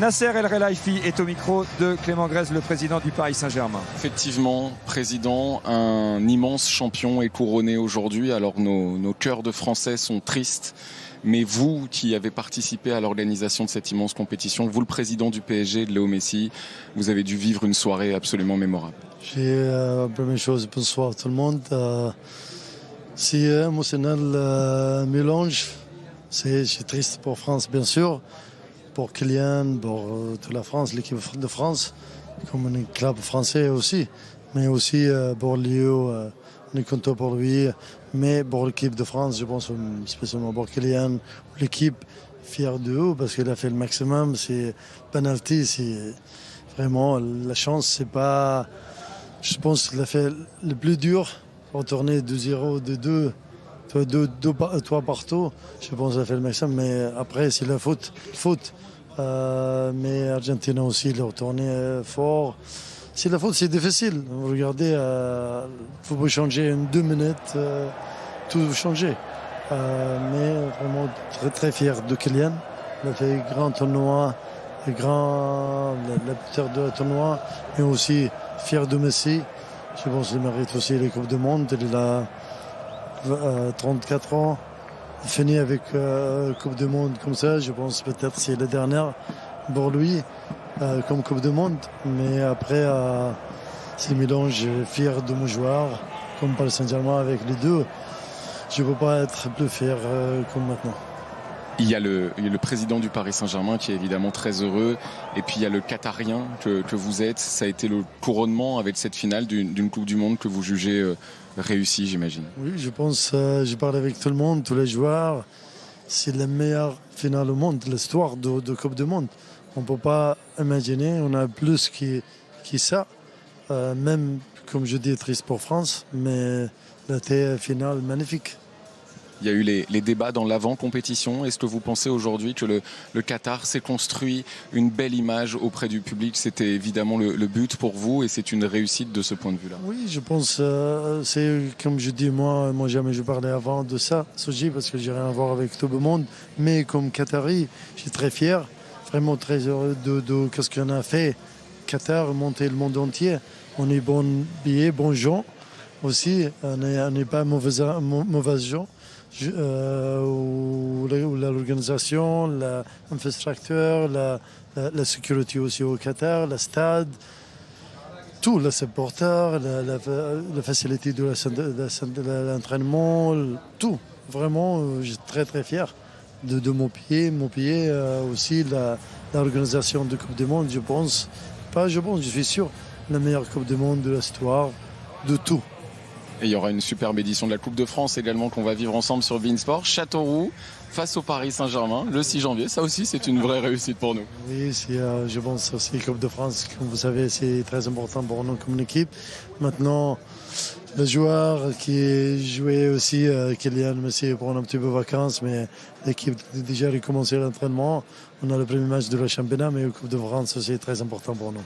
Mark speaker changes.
Speaker 1: Nasser El Khelaifi est au micro de Clément Grez, le président du Paris Saint-Germain.
Speaker 2: Effectivement, président, un immense champion est couronné aujourd'hui. Alors nos cœurs de Français sont tristes. Mais vous qui avez participé à l'organisation de cette immense compétition, vous le président du PSG, de Léo Messi, vous avez dû vivre une soirée absolument mémorable.
Speaker 3: Première chose, bonsoir tout le monde. C'est émotionnel mélange. C'est triste pour France, bien sûr, pour Kylian, pour toute la France, l'équipe de France, comme un club français aussi, mais aussi pour Léo, on est content pour lui, mais pour l'équipe de France, je pense spécialement pour Kylian, l'équipe fière de eux parce qu'il a fait le maximum. C'est penalty, c'est vraiment la chance, c'est pas. Je pense qu'il a fait le plus dur, retourner 2-0, 2-2, 3 partout. Je pense qu'il a fait le maximum, mais après, c'est la faute. Mais Argentine aussi, il a retourné fort. C'est la faute, c'est difficile. Regardez, il faut changer en 2 minutes, tout changer. Mais vraiment très très fier de Kylian. Il a fait un grand tournoi, la plupart de tournoi, mais aussi fier de Messi. Je pense qu'il mérite aussi les Coupes du Monde. Il a 34 ans. Il finit avec Coupe du Monde comme ça. Je pense peut-être c'est la dernière pour lui comme Coupe du Monde. Mais après, c'est le mélange fier de mon joueur, comme Paris Saint-Germain avec les deux. Je ne peux pas être plus fier comme maintenant.
Speaker 2: Il y a le président du Paris Saint-Germain qui est évidemment très heureux. Et puis il y a le Qatarien que vous êtes. Ça a été le couronnement avec cette finale d'une Coupe du Monde que vous jugez réussie, j'imagine.
Speaker 3: Oui, je pense, je parle avec tout le monde, tous les joueurs. C'est la meilleure finale au monde, l'histoire de Coupe du Monde. On ne peut pas imaginer, on a plus qui ça. Même, comme je dis, triste pour France, mais la finale magnifique.
Speaker 2: Il y a eu les débats dans l'avant-compétition. Est-ce que vous pensez aujourd'hui que le Qatar s'est construit une belle image auprès du public? C'était évidemment le but pour vous et c'est une réussite de ce point de vue-là.
Speaker 3: Oui, je pense, c'est comme je dis, moi jamais je parlais avant de ça, Soji, parce que j'ai rien à voir avec tout le monde. Mais comme Qatari, je suis très fier, vraiment très heureux de ce qu'on a fait. Qatar, monter le monde entier. On est bons billets, bons gens aussi. On n'est pas mauvais gens. L'organisation, l'infrastructure, la sécurité aussi au Qatar, le stade, tout, les supporters, la facilité de l'entraînement, tout. Vraiment, je suis très très fier de mon pays. Mon pays aussi, l'organisation de Coupe du Monde, je suis sûr, la meilleure Coupe du Monde de l'histoire, de tout.
Speaker 2: Et il y aura une superbe édition de la Coupe de France également qu'on va vivre ensemble sur beIN Sport. Châteauroux face au Paris Saint-Germain le 6 janviie. Ça aussi, c'est une vraie réussite pour nous.
Speaker 3: Oui, je pense aussi Coupe de France, comme vous savez, c'est très important pour nous comme équipe. Maintenant, le joueur qui jouait aussi, Kylian Messi, prend un petit peu de vacances, mais l'équipe a déjà recommencé l'entraînement. On a le premier match de la championnat, mais la Coupe de France, c'est très important pour nous.